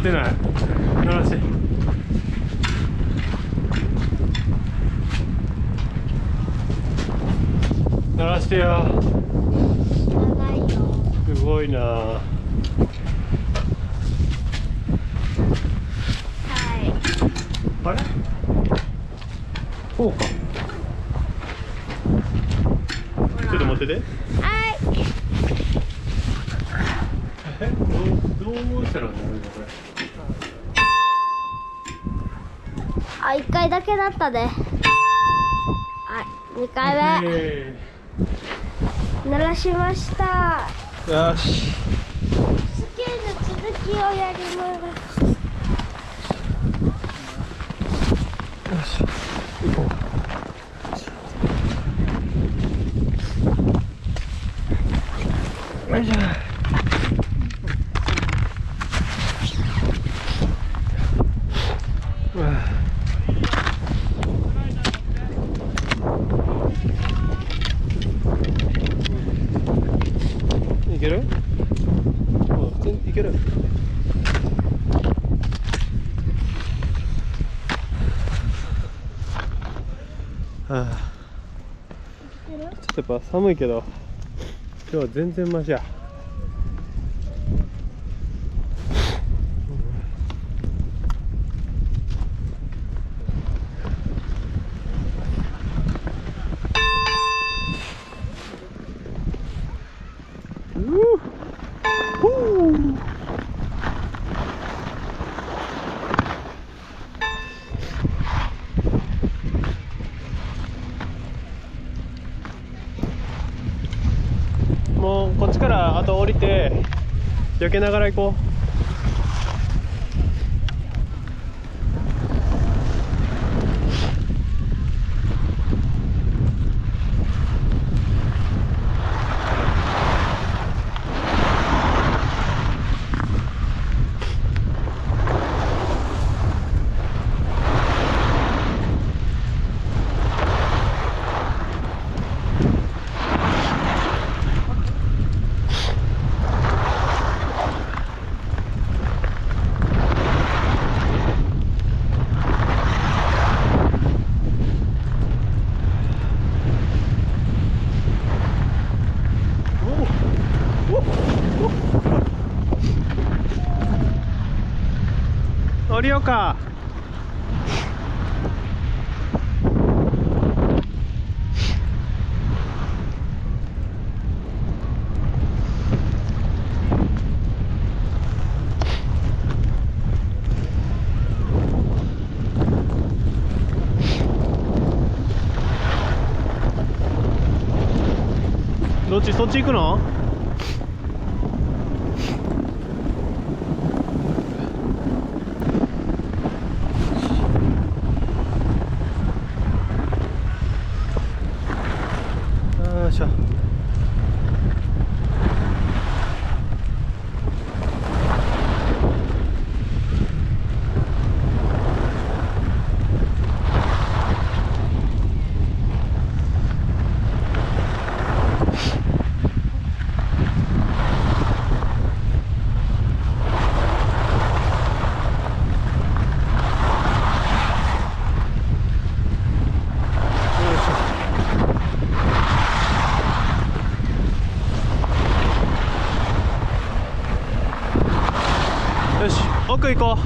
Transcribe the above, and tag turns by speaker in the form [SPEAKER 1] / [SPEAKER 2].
[SPEAKER 1] てない。鳴らして。鳴らしてよ。
[SPEAKER 2] 長いよ。
[SPEAKER 1] すごいな。は
[SPEAKER 2] い。
[SPEAKER 1] あれ？こうか。ちょっと待ってて。
[SPEAKER 2] はい。
[SPEAKER 1] どうしたらなるのこれ。
[SPEAKER 2] あ、1回だけだったね。はい、2回目。鳴らしました。
[SPEAKER 1] よし。
[SPEAKER 2] スキーの続きをやります。
[SPEAKER 1] よし。行こう。よいしょ。いける？普通にいける。はあ、ちょっとやっぱ寒いけど今日は全然マシや。もうこっちからあと降りて避けながら行こう。降りようか。どっち？そっち行くの？よいしょ。よし、奥行こう。